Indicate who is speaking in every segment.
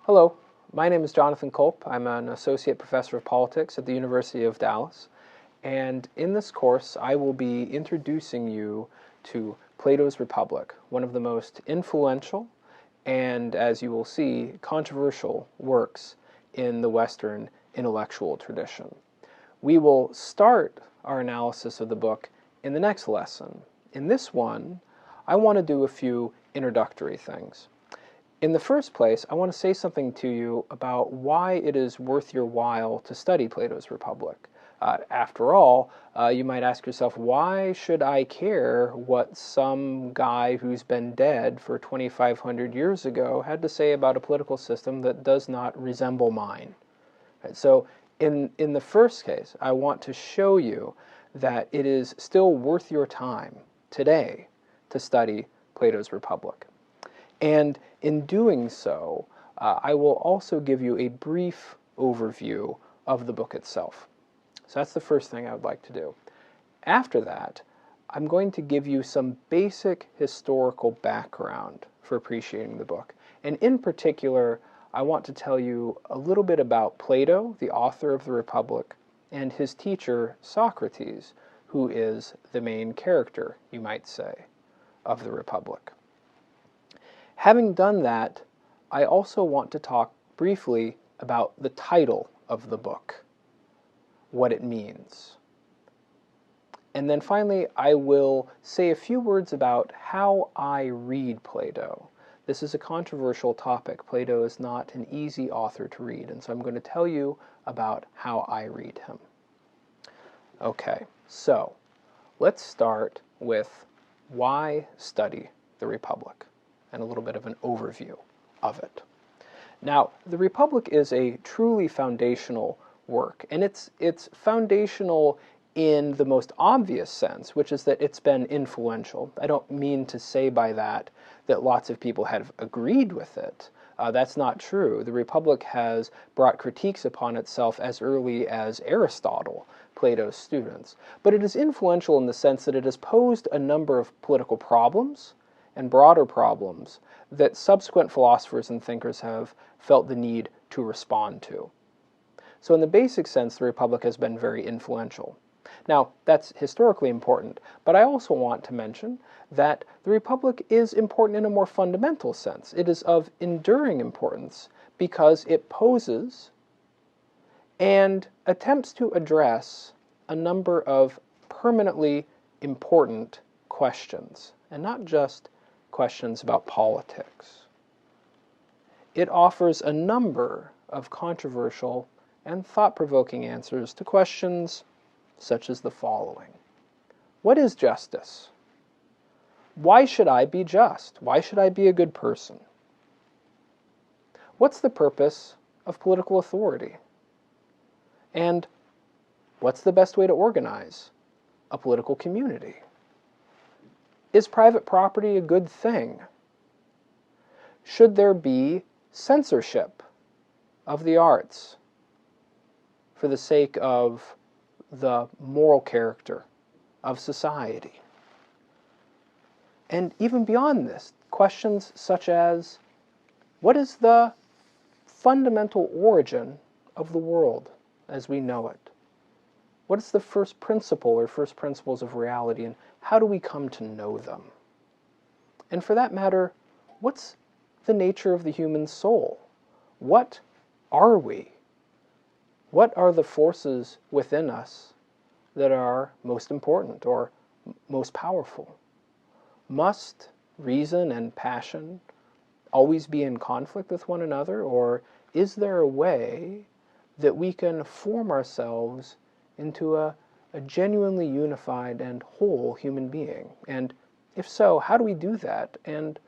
Speaker 1: Hello, my name is Jonathan Culp. I'm an associate professor of politics at the University of Dallas, and in this course I will be introducing you to Plato's Republic, one of the most influential and, as you will see, controversial works in the Western intellectual tradition. We will start our analysis of the book in the next lesson. In this one, I want to do a few introductory things. In the first place, I want to say something to you about why it is worth your while to study Plato's Republic. After all, you might ask yourself, why should I care what some guy who's been dead for 2,500 years ago had to say about a political system that does not resemble mine? Right, so in the first case, I want to show you that it is still worth your time today to study Plato's Republic. And in doing so, I will also give you a brief overview of the book itself. So that's the first thing I would like to do. After that, I'm going to give you some basic historical background for appreciating the book. And in particular, I want to tell you a little bit about Plato, the author of the Republic, and his teacher, Socrates, who is the main character, you might say, of the Republic. Having done that, I also want to talk briefly about the title of the book, what it means. And then finally, I will say a few words about how I read Plato. This is a controversial topic. Plato is not an easy author to read, and so I'm going to tell you about how I read him. Okay, so let's start with why study the Republic, and a little bit of an overview of it. Now, the Republic is a truly foundational work, and it's foundational in the most obvious sense, which is that it's been influential. I don't mean to say by that lots of people have agreed with it. That's not true. The Republic has brought critiques upon itself as early as Aristotle, Plato's students. But it is influential in the sense that it has posed a number of political problems and broader problems that subsequent philosophers and thinkers have felt the need to respond to. So in the basic sense, the Republic has been very influential. Now, that's historically important, but I also want to mention that the Republic is important in a more fundamental sense. It is of enduring importance because it poses and attempts to address a number of permanently important questions, and not just questions about politics. It offers a number of controversial and thought-provoking answers to questions such as the following. What is justice? Why should I be just? Why should I be a good person? What's the purpose of political authority? And what's the best way to organize a political community? Is private property a good thing? Should there be censorship of the arts for the sake of the moral character of society? And even beyond this, questions such as, what is the fundamental origin of the world as we know it? What is the first principle or first principles of reality, and how do we come to know them? And for that matter, what's the nature of the human soul? What are we? What are the forces within us that are most important or most powerful? Must reason and passion always be in conflict with one another, or is there a way that we can form ourselves into a genuinely unified and whole human being? And if so, how do we do that? And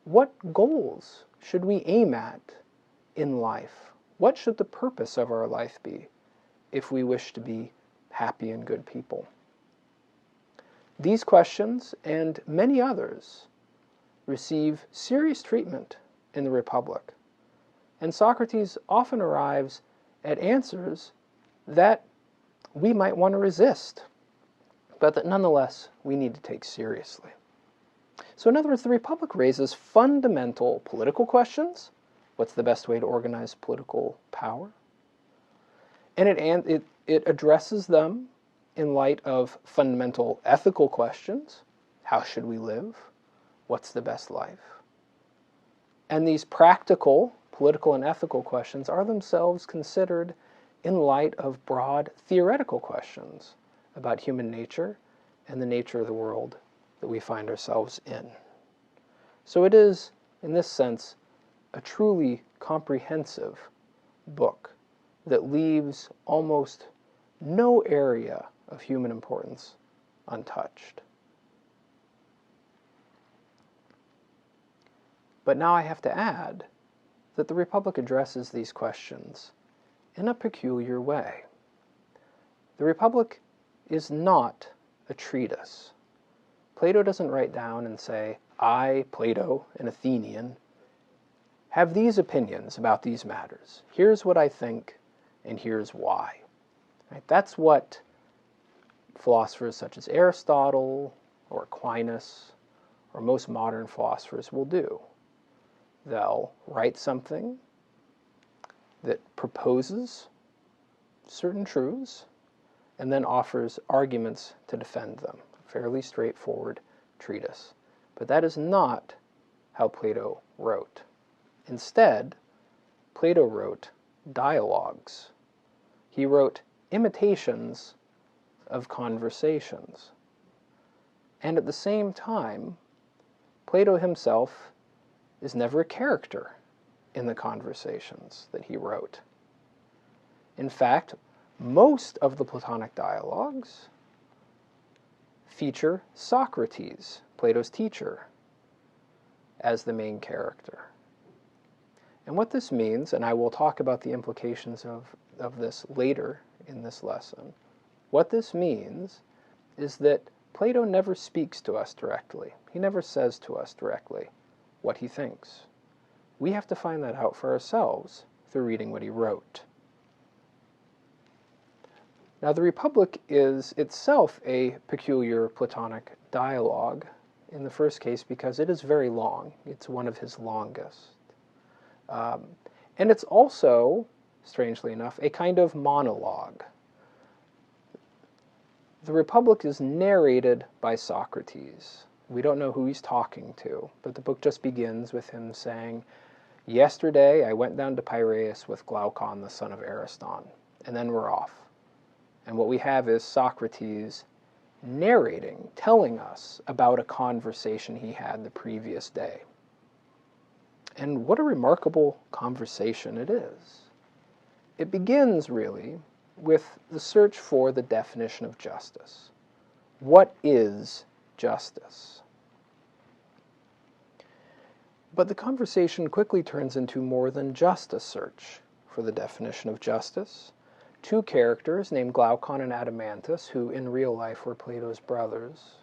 Speaker 1: what goals should we aim at in life? What should the purpose of our life be if we wish to be happy and good people? These questions, and many others, receive serious treatment in the Republic, and Socrates often arrives at answers that we might want to resist, but that nonetheless we need to take seriously. So in other words, the Republic raises fundamental political questions What's the best way to organize political power? And it addresses them in light of fundamental ethical questions. How should we live? What's the best life? And these practical, political and ethical questions are themselves considered in light of broad theoretical questions about human nature and the nature of the world that we find ourselves in. So it is, in this sense, a truly comprehensive book that leaves almost no area of human importance untouched. But now I have to add that the Republic addresses these questions in a peculiar way. The Republic is not a treatise. Plato doesn't write down and say, I, Plato, an Athenian, have these opinions about these matters. Here's what I think, and here's why. Right? That's what philosophers such as Aristotle or Aquinas or most modern philosophers will do. They'll write something that proposes certain truths and then offers arguments to defend them. A fairly straightforward treatise. But that is not how Plato wrote. Instead, Plato wrote dialogues. He wrote imitations of conversations. And at the same time, Plato himself is never a character in the conversations that he wrote. In fact, most of the Platonic dialogues feature Socrates, Plato's teacher, as the main character. And what this means, and I will talk about the implications of this later in this lesson, what this means is that Plato never speaks to us directly. He never says to us directly what he thinks. We have to find that out for ourselves through reading what he wrote. Now, the Republic is itself a peculiar Platonic dialogue, in the first case because it is very long. It's one of his longest. And it's also, strangely enough, a kind of monologue. The Republic is narrated by Socrates. We don't know who he's talking to, but the book just begins with him saying, yesterday I went down to Piraeus with Glaucon, the son of Ariston, and then we're off. And what we have is Socrates narrating, telling us about a conversation he had the previous day. And what a remarkable conversation it is. It begins, really, with the search for the definition of justice. What is justice? But the conversation quickly turns into more than just a search for the definition of justice. Two characters named Glaucon and Adeimantus, who in real life were Plato's brothers,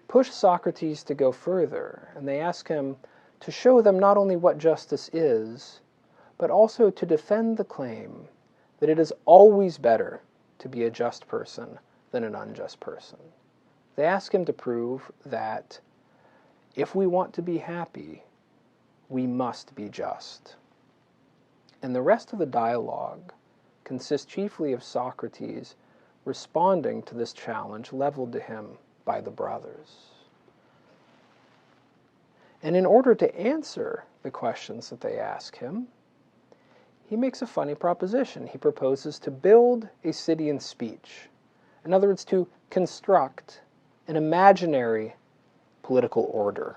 Speaker 1: push Socrates to go further, and they ask him to show them not only what justice is, but also to defend the claim that it is always better to be a just person than an unjust person. They ask him to prove that if we want to be happy, we must be just. And the rest of the dialogue consists chiefly of Socrates responding to this challenge leveled to him by the brothers. And in order to answer the questions that they ask him, he makes a funny proposition. He proposes to build a city in speech. In other words, to construct an imaginary political order.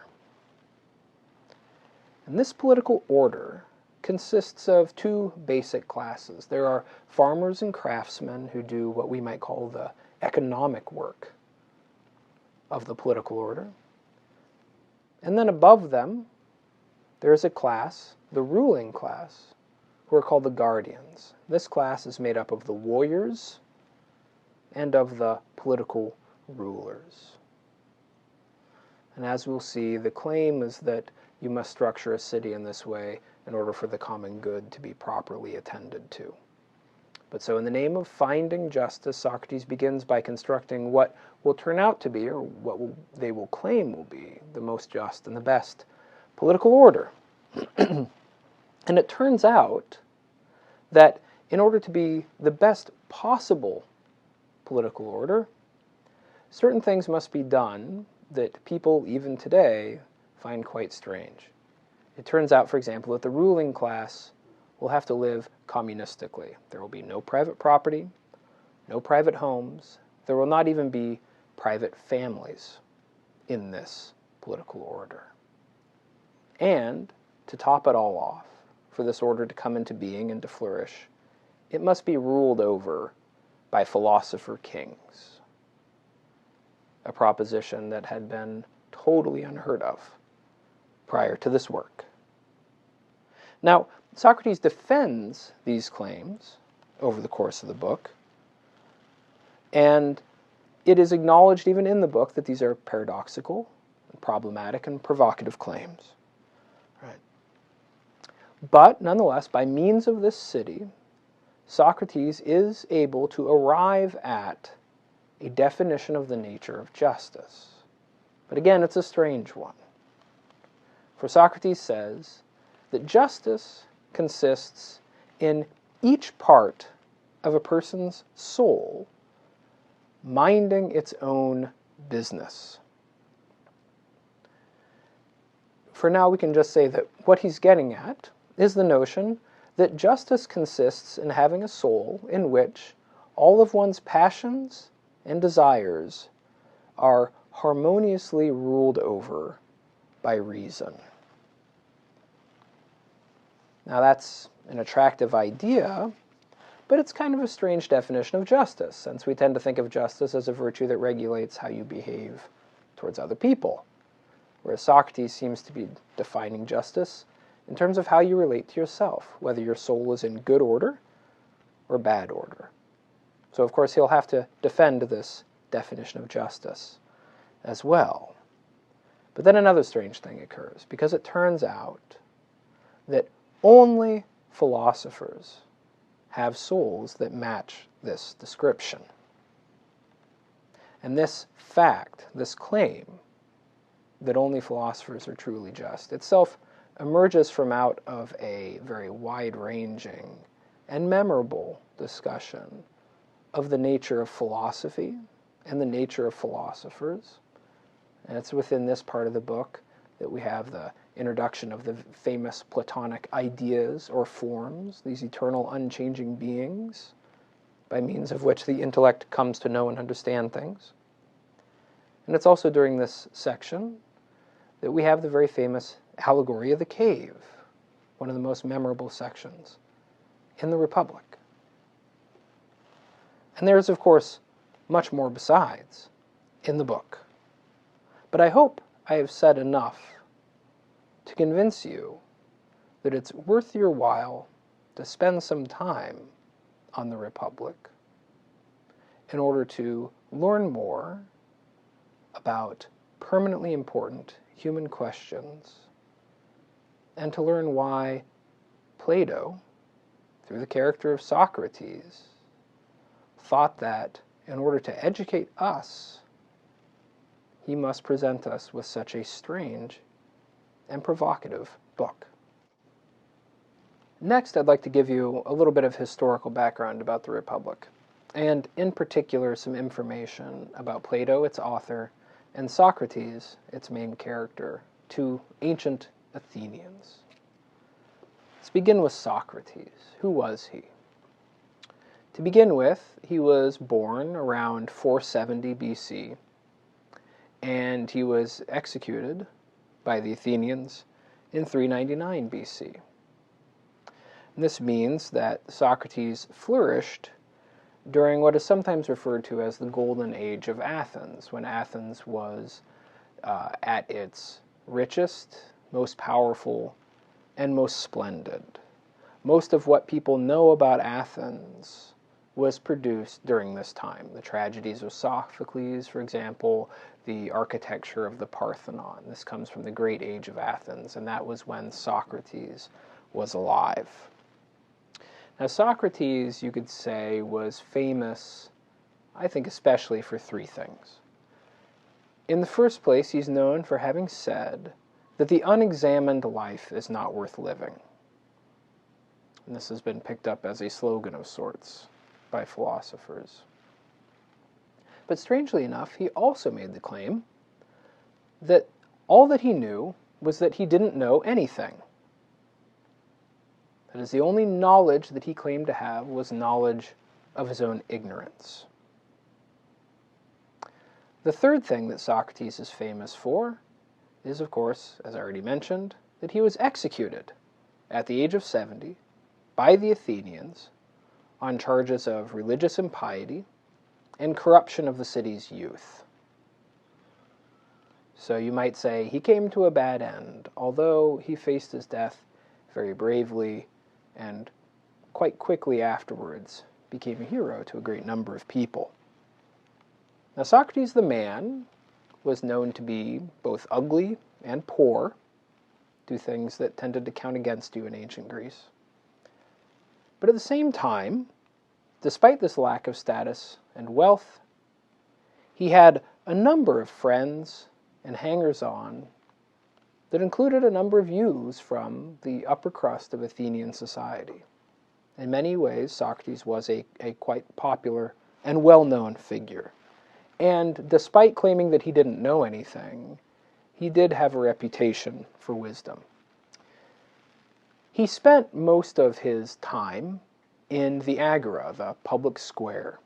Speaker 1: And this political order consists of two basic classes. There are farmers and craftsmen who do what we might call the economic work of the political order. And then above them, there is a class, the ruling class, who are called the guardians. This class is made up of the warriors and of the political rulers. And as we'll see, the claim is that you must structure a city in this way in order for the common good to be properly attended to. But so in the name of finding justice, Socrates begins by constructing what will turn out to be, or they will claim will be, the most just and the best political order. And it turns out that in order to be the best possible political order, certain things must be done that people, even today, find quite strange. It turns out, for example, that the ruling class will have to live communistically. There will be no private property, no private homes. There will not even be private families in this political order. And, to top it all off, for this order to come into being and to flourish, it must be ruled over by philosopher kings, a proposition that had been totally unheard of prior to this work. Now, Socrates defends these claims over the course of the book, and it is acknowledged even in the book that these are paradoxical, and problematic, and provocative claims. Right. But, nonetheless, by means of this city, Socrates is able to arrive at a definition of the nature of justice. But again, it's a strange one. For Socrates says that justice consists in each part of a person's soul minding its own business. For now, we can just say that what he's getting at is the notion that justice consists in having a soul in which all of one's passions and desires are harmoniously ruled over by reason. Now that's an attractive idea, but it's kind of a strange definition of justice, since we tend to think of justice as a virtue that regulates how you behave towards other people, whereas Socrates seems to be defining justice in terms of how you relate to yourself, whether your soul is in good order or bad order. So of course he'll have to defend this definition of justice as well. But then another strange thing occurs, because it turns out that only philosophers have souls that match this description. And this fact, this claim, that only philosophers are truly just, itself emerges from out of a very wide-ranging and memorable discussion of the nature of philosophy and the nature of philosophers. And it's within this part of the book that we have the introduction of the famous Platonic ideas or forms, these eternal unchanging beings, by means of which the intellect comes to know and understand things. And it's also during this section that we have the very famous allegory of the cave, one of the most memorable sections in the Republic. And there is, of course, much more besides in the book. But I hope I have said enough to convince you that it's worth your while to spend some time on the Republic in order to learn more about permanently important human questions and to learn why Plato, through the character of Socrates, thought that in order to educate us, he must present us with such a strange and provocative book. Next, I'd like to give you a little bit of historical background about the Republic, and in particular some information about Plato, its author, and Socrates, its main character, two ancient Athenians. Let's begin with Socrates. Who was he? To begin with, he was born around 470 BC, and he was executed by the Athenians in 399 BC. And this means that Socrates flourished during what is sometimes referred to as the Golden Age of Athens, when Athens was at its richest, most powerful, and most splendid. Most of what people know about Athens was produced during this time. The tragedies of Sophocles, for example, the architecture of the Parthenon. This comes from the Great Age of Athens, and that was when Socrates was alive. Now, Socrates, you could say, was famous, I think, especially for three things. In the first place, he's known for having said that the unexamined life is not worth living. And this has been picked up as a slogan of sorts by philosophers. But strangely enough, he also made the claim that all that he knew was that he didn't know anything. That is, the only knowledge that he claimed to have was knowledge of his own ignorance. The third thing that Socrates is famous for is, of course, as I already mentioned, that he was executed at the age of 70 by the Athenians on charges of religious impiety and corruption of the city's youth. So you might say he came to a bad end, although he faced his death very bravely and quite quickly afterwards became a hero to a great number of people. Now, Socrates the man was known to be both ugly and poor, two things that tended to count against you in ancient Greece. But at the same time, despite this lack of status and wealth, he had a number of friends and hangers-on that included a number of youths from the upper crust of Athenian society. In many ways, Socrates was a quite popular and well-known figure. And despite claiming that he didn't know anything, he did have a reputation for wisdom. He spent most of his time in the Agora, the public square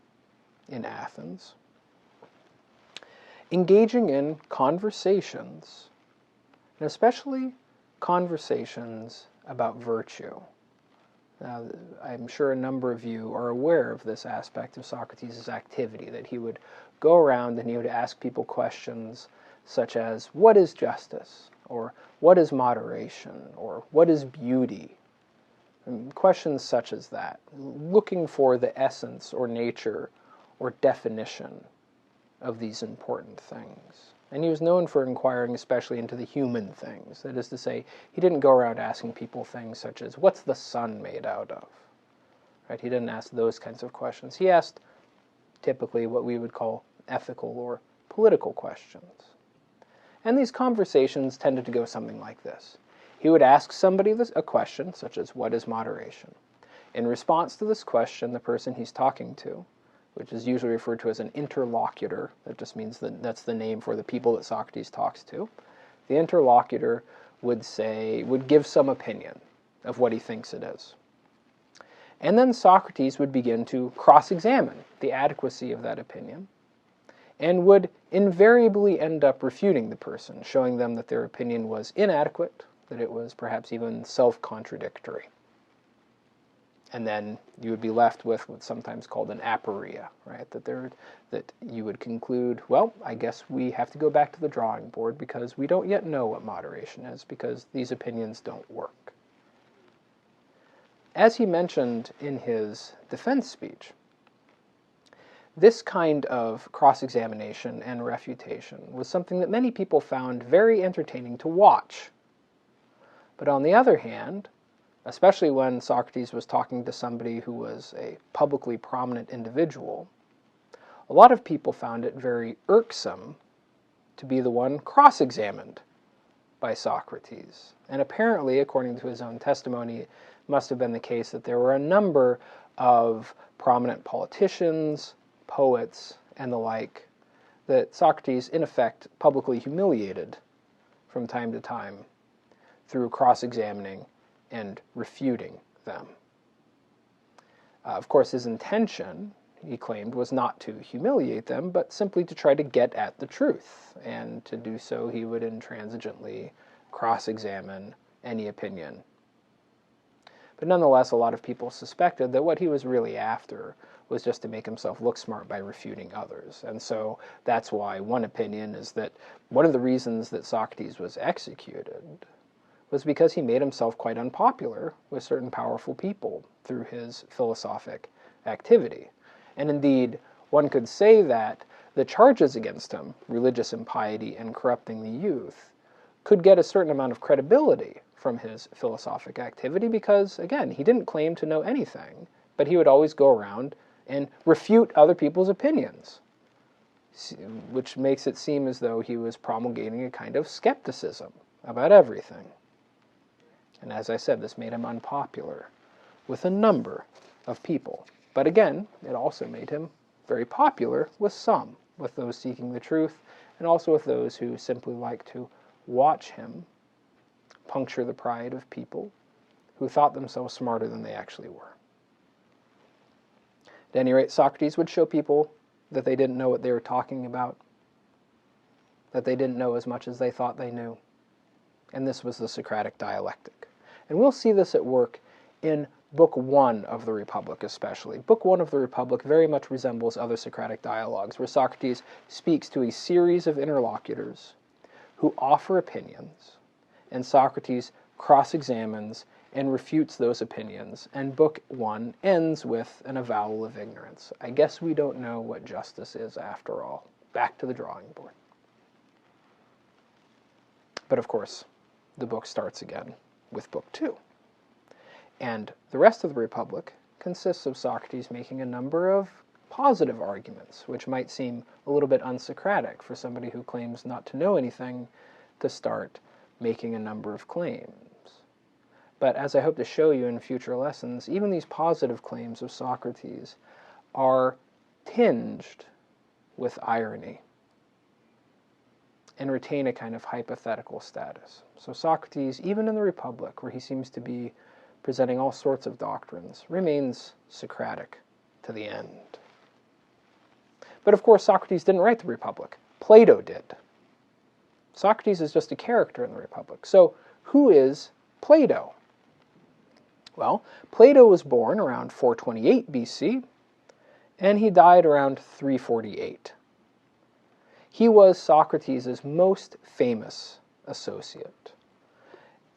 Speaker 1: in Athens, engaging in conversations, and especially conversations about virtue. Now, I'm sure a number of you are aware of this aspect of Socrates' activity, that he would go around and he would ask people questions such as, what is justice? Or what is moderation? Or what is beauty? And questions such as that, looking for the essence or nature or definition of these important things. And he was known for inquiring especially into the human things. That is to say, he didn't go around asking people things such as, what's the sun made out of? Right? He didn't ask those kinds of questions. He asked typically what we would call ethical or political questions. And these conversations tended to go something like this. He would ask somebody a question, such as, what is moderation? In response to this question, the person he's talking to, which is usually referred to as an interlocutor, that just means that that's the name for the people that Socrates talks to, the interlocutor would give some opinion of what he thinks it is. And then Socrates would begin to cross-examine the adequacy of that opinion, and would invariably end up refuting the person, showing them that their opinion was inadequate, that it was perhaps even self-contradictory. And then you would be left with what's sometimes called an aporia, right? That you would conclude, well, I guess we have to go back to the drawing board because we don't yet know what moderation is, because these opinions don't work. As he mentioned in his defense speech, this kind of cross-examination and refutation was something that many people found very entertaining to watch. But on the other hand, especially when Socrates was talking to somebody who was a publicly prominent individual, a lot of people found it very irksome to be the one cross-examined by Socrates. And apparently, according to his own testimony, it must have been the case that there were a number of prominent politicians, poets, and the like, that Socrates, in effect, publicly humiliated from time to time through cross-examining and refuting them. Of course, his intention, he claimed, was not to humiliate them, but simply to try to get at the truth. And to do so, he would intransigently cross-examine any opinion. But nonetheless, a lot of people suspected that what he was really after was just to make himself look smart by refuting others. And so that's why one opinion is that one of the reasons that Socrates was executed was because he made himself quite unpopular with certain powerful people through his philosophic activity. And indeed, one could say that the charges against him, religious impiety and corrupting the youth, could get a certain amount of credibility from his philosophic activity because, again, he didn't claim to know anything, but he would always go around and refute other people's opinions, which makes it seem as though he was promulgating a kind of skepticism about everything. And as I said, this made him unpopular with a number of people. But again, it also made him very popular with some, with those seeking the truth, and also with those who simply like to watch him puncture the pride of people who thought themselves smarter than they actually were. At any rate, Socrates would show people that they didn't know what they were talking about, that they didn't know as much as they thought they knew. And this was the Socratic dialectic. And we'll see this at work in Book 1 of the Republic especially. Book 1 of the Republic very much resembles other Socratic dialogues, where Socrates speaks to a series of interlocutors who offer opinions, and Socrates cross-examines and refutes those opinions, and Book 1 ends with an avowal of ignorance. I guess we don't know what justice is after all. Back to the drawing board. But of course, the book starts again with Book 2. And the rest of the Republic consists of Socrates making a number of positive arguments, which might seem a little bit unsocratic for somebody who claims not to know anything to start making a number of claims. But as I hope to show you in future lessons, even these positive claims of Socrates are tinged with irony and retain a kind of hypothetical status. So Socrates, even in the Republic, where he seems to be presenting all sorts of doctrines, remains Socratic to the end. But of course, Socrates didn't write the Republic. Plato did. Socrates is just a character in the Republic. So who is Plato? Well, Plato was born around 428 BC, and he died around 348. He was Socrates' most famous associate.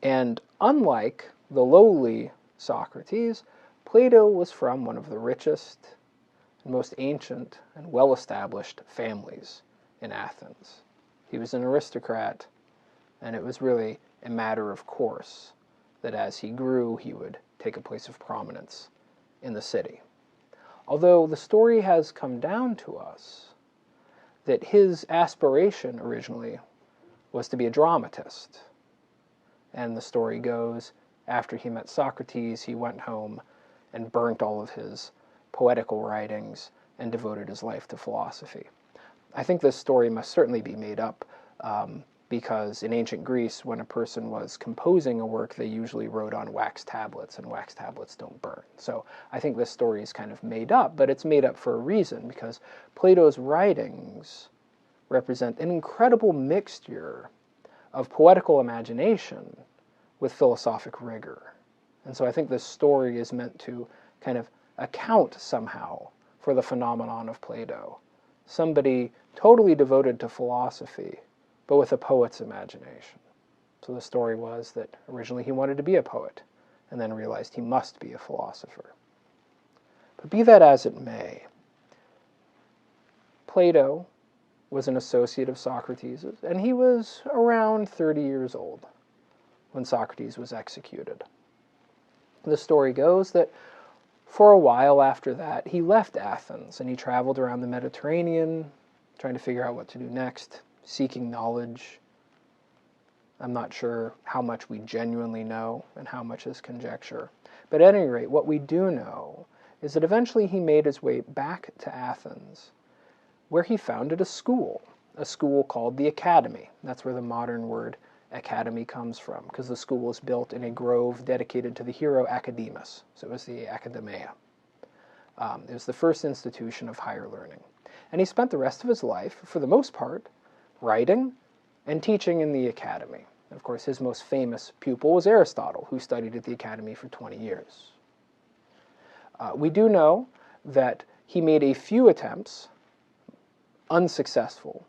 Speaker 1: And unlike the lowly Socrates, Plato was from one of the richest and most ancient and well-established families in Athens. He was an aristocrat, and it was really a matter of course that as he grew, he would take a place of prominence in the city. Although the story has come down to us that his aspiration originally was to be a dramatist. And the story goes, after he met Socrates, he went home and burnt all of his poetical writings and devoted his life to philosophy. I think this story must certainly be made up because in ancient Greece, when a person was composing a work, they usually wrote on wax tablets, and wax tablets don't burn. So I think this story is kind of made up, but it's made up for a reason, because Plato's writings represent an incredible mixture of poetical imagination with philosophic rigor. And so I think this story is meant to kind of account somehow for the phenomenon of Plato. Somebody totally devoted to philosophy, but with a poet's imagination. So the story was that originally he wanted to be a poet, and then realized he must be a philosopher. But be that as it may, Plato was an associate of Socrates, and he was around 30 years old when Socrates was executed. The story goes that for a while after that, he left Athens, and he traveled around the Mediterranean, trying to figure out what to do next, seeking knowledge. I'm not sure how much we genuinely know and how much is conjecture. But at any rate, what we do know is that eventually he made his way back to Athens, where he founded a school called the Academy. That's where the modern word academy comes from, because the school was built in a grove dedicated to the hero Academus. So it was the Academia. It was the first institution of higher learning. And he spent the rest of his life, for the most part, writing and teaching in the Academy. And of course, his most famous pupil was Aristotle, who studied at the Academy for 20 years. We do know that he made a few attempts, unsuccessful,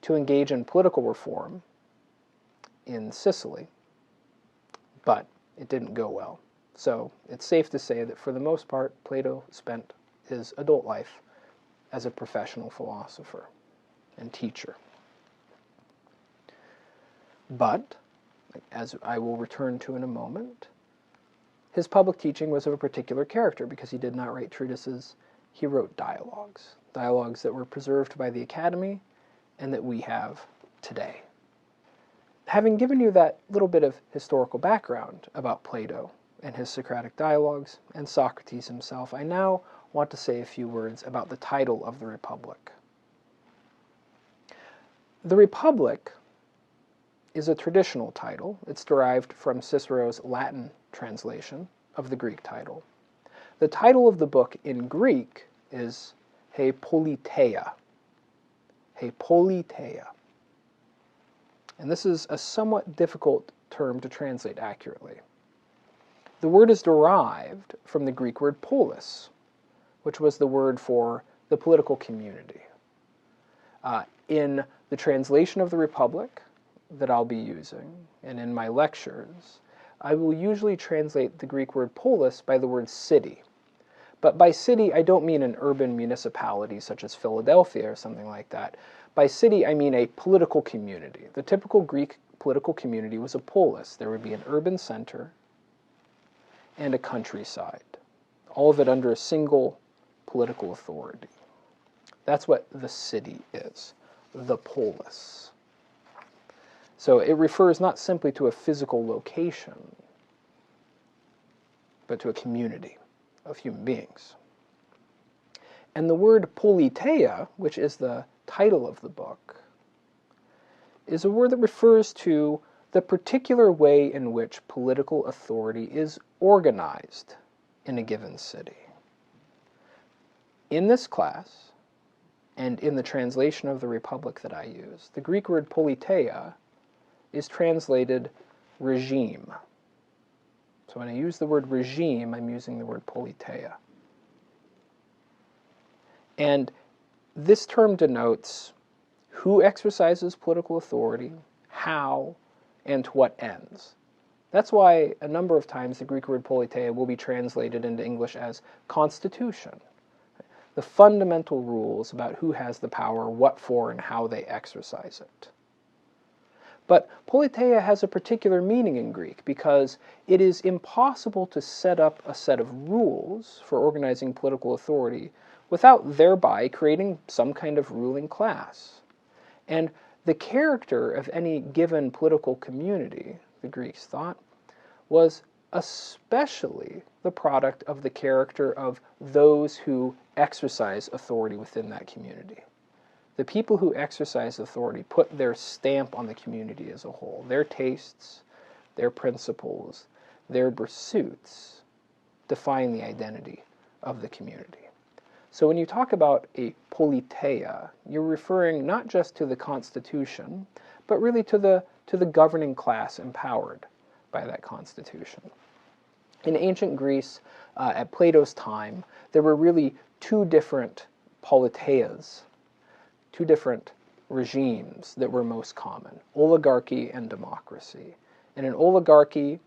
Speaker 1: to engage in political reform in Sicily, but it didn't go well. So it's safe to say that for the most part, Plato spent his adult life as a professional philosopher and teacher. But, as I will return to in a moment, his public teaching was of a particular character because he did not write treatises, he wrote dialogues. Dialogues that were preserved by the Academy and that we have today. Having given you that little bit of historical background about Plato and his Socratic dialogues, and Socrates himself, I now want to say a few words about the title of the Republic. The Republic is a traditional title. It's derived from Cicero's Latin translation of the Greek title. The title of the book in Greek is He Politeia. He Politeia. And this is a somewhat difficult term to translate accurately. The word is derived from the Greek word polis, which was the word for the political community. In the translation of the Republic that I'll be using, and in my lectures, I will usually translate the Greek word polis by the word city. But by city, I don't mean an urban municipality such as Philadelphia or something like that. By city, I mean a political community. The typical Greek political community was a polis. There would be an urban center and a countryside, all of it under a single political authority. That's what the city is, the polis. So it refers not simply to a physical location, but to a community of human beings. And the word politeia, which is the title of the book, is a word that refers to the particular way in which political authority is organized in a given city. In this class, and in the translation of the Republic that I use, the Greek word politeia is translated regime. So when I use the word regime, I'm using the word politeia. And this term denotes who exercises political authority, how, and to what ends. That's why a number of times the Greek word politeia will be translated into English as constitution. The fundamental rules about who has the power, what for, and how they exercise it. But politeia has a particular meaning in Greek because it is impossible to set up a set of rules for organizing political authority without thereby creating some kind of ruling class. And the character of any given political community, the Greeks thought, was especially the product of the character of those who exercise authority within that community. The people who exercise authority put their stamp on the community as a whole. Their tastes, their principles, their pursuits define the identity of the community. So when you talk about a politeia, you're referring not just to the constitution, but really to the governing class empowered by that constitution. In ancient Greece, at Plato's time, there were really two different politeias, two different regimes that were most common, oligarchy and democracy. In an oligarchy,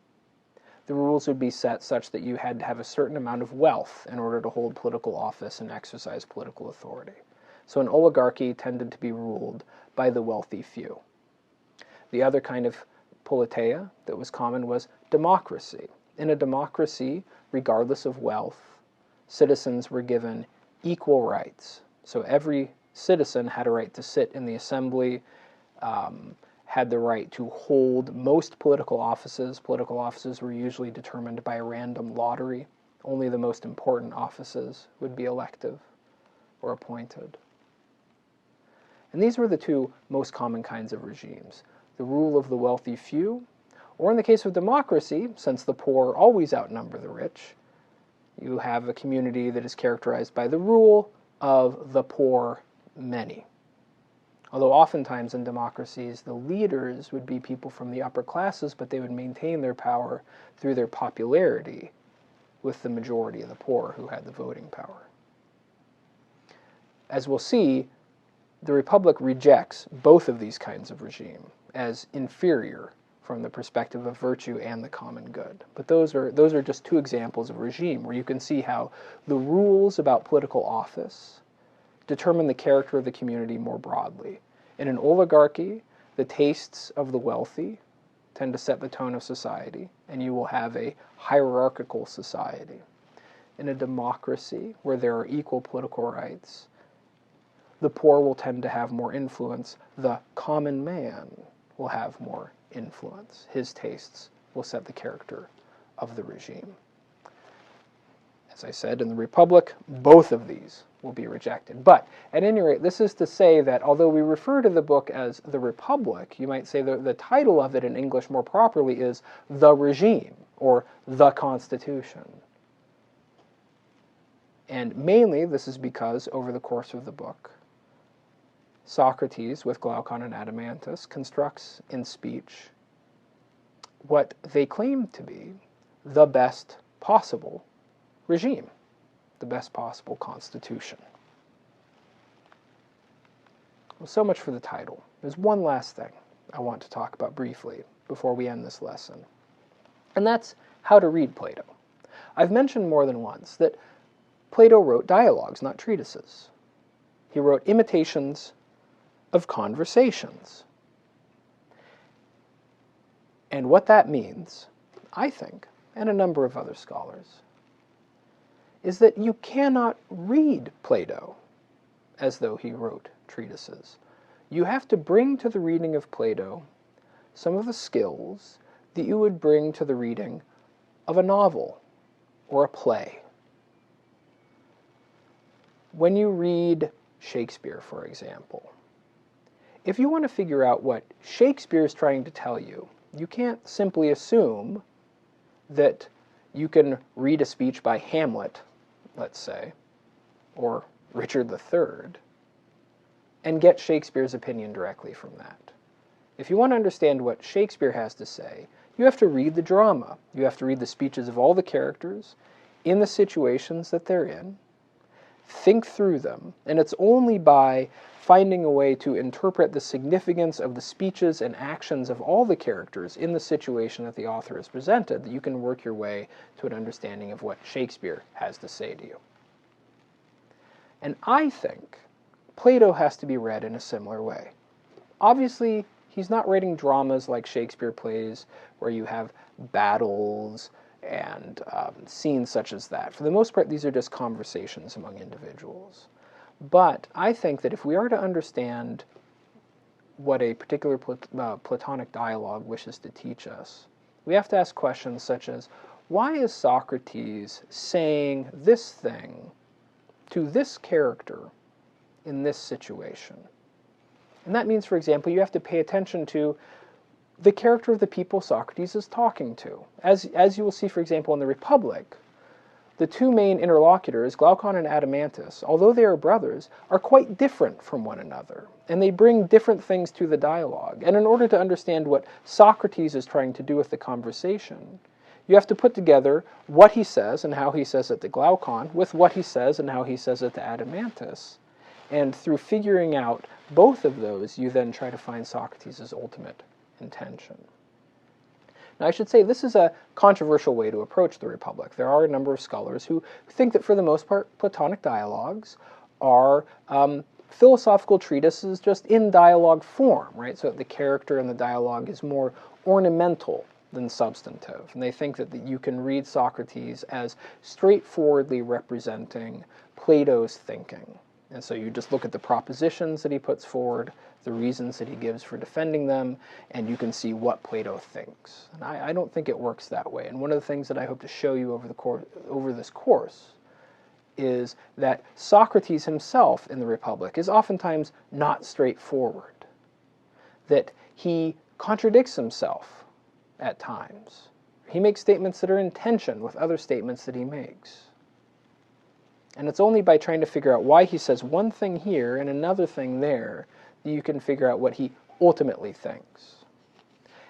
Speaker 1: the rules would be set such that you had to have a certain amount of wealth in order to hold political office and exercise political authority. So an oligarchy tended to be ruled by the wealthy few. The other kind of politeia that was common was democracy. In a democracy, regardless of wealth, citizens were given equal rights. So every citizen had a right to sit in the assembly, had the right to hold most political offices. Political offices were usually determined by a random lottery. Only the most important offices would be elective or appointed. And these were the two most common kinds of regimes: the rule of the wealthy few, or in the case of democracy, since the poor always outnumber the rich, you have a community that is characterized by the rule of the poor many. Although oftentimes in democracies, the leaders would be people from the upper classes, but they would maintain their power through their popularity with the majority of the poor who had the voting power. As we'll see, the Republic rejects both of these kinds of regime as inferior from the perspective of virtue and the common good. But those are just two examples of regime where you can see how the rules about political office determine the character of the community more broadly. In an oligarchy, the tastes of the wealthy tend to set the tone of society, and you will have a hierarchical society. In a democracy, where there are equal political rights, the poor will tend to have more influence. The common man will have more influence. His tastes will set the character of the regime. As I said, in the Republic, both of these will be rejected. But at any rate, this is to say that although we refer to the book as the Republic, you might say the title of it in English more properly is The Regime, or The Constitution. And mainly this is because over the course of the book, Socrates, with Glaucon and Adeimantus, constructs in speech what they claim to be the best possible regime, the best possible constitution. Well, so much for the title. There's one last thing I want to talk about briefly before we end this lesson, and that's how to read Plato. I've mentioned more than once that Plato wrote dialogues, not treatises. He wrote imitations of conversations. And what that means, I think, and a number of other scholars, is that you cannot read Plato as though he wrote treatises. You have to bring to the reading of Plato some of the skills that you would bring to the reading of a novel or a play. When you read Shakespeare, for example, if you want to figure out what Shakespeare is trying to tell you, you can't simply assume that you can read a speech by Hamlet, let's say, or Richard III, and get Shakespeare's opinion directly from that. If you want to understand what Shakespeare has to say, you have to read the drama. You have to read the speeches of all the characters in the situations that they're in, think through them, and it's only by finding a way to interpret the significance of the speeches and actions of all the characters in the situation that the author has presented that you can work your way to an understanding of what Shakespeare has to say to you. And I think Plato has to be read in a similar way. Obviously, he's not writing dramas like Shakespeare plays, where you have battles and scenes such as that. For the most part, these are just conversations among individuals. But I think that if we are to understand what a particular Platonic dialogue wishes to teach us, we have to ask questions such as, why is Socrates saying this thing to this character in this situation? And that means, for example, you have to pay attention to the character of the people Socrates is talking to. As you will see, for example, in the Republic, the two main interlocutors, Glaucon and Adeimantus, although they are brothers, are quite different from one another, and they bring different things to the dialogue. And in order to understand what Socrates is trying to do with the conversation, you have to put together what he says and how he says it to Glaucon with what he says and how he says it to Adeimantus. And through figuring out both of those, you then try to find Socrates' ultimate intention. Now, I should say this is a controversial way to approach the Republic. There are a number of scholars who think that for the most part, Platonic dialogues are philosophical treatises just in dialogue form, right? So that the character in the dialogue is more ornamental than substantive. And they think that you can read Socrates as straightforwardly representing Plato's thinking. And so you just look at the propositions that he puts forward, the reasons that he gives for defending them, and you can see what Plato thinks. And I don't think it works that way. And one of the things that I hope to show you over this course is that Socrates himself in the Republic is oftentimes not straightforward, that he contradicts himself at times. He makes statements that are in tension with other statements that he makes. And it's only by trying to figure out why he says one thing here and another thing there that you can figure out what he ultimately thinks.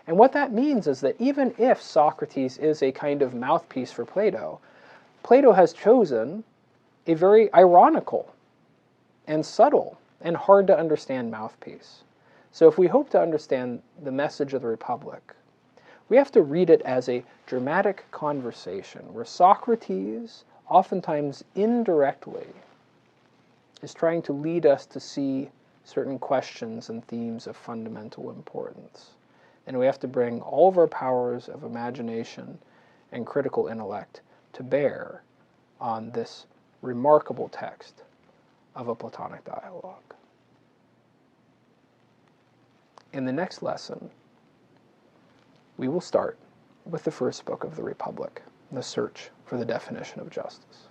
Speaker 1: And what that means is that even if Socrates is a kind of mouthpiece for Plato, Plato has chosen a very ironical and subtle and hard to understand mouthpiece. So if we hope to understand the message of the Republic, we have to read it as a dramatic conversation where Socrates, oftentimes indirectly, is trying to lead us to see certain questions and themes of fundamental importance. And we have to bring all of our powers of imagination and critical intellect to bear on this remarkable text of a Platonic dialogue. In the next lesson, we will start with the first book of the Republic, The Search for the Definition of Justice.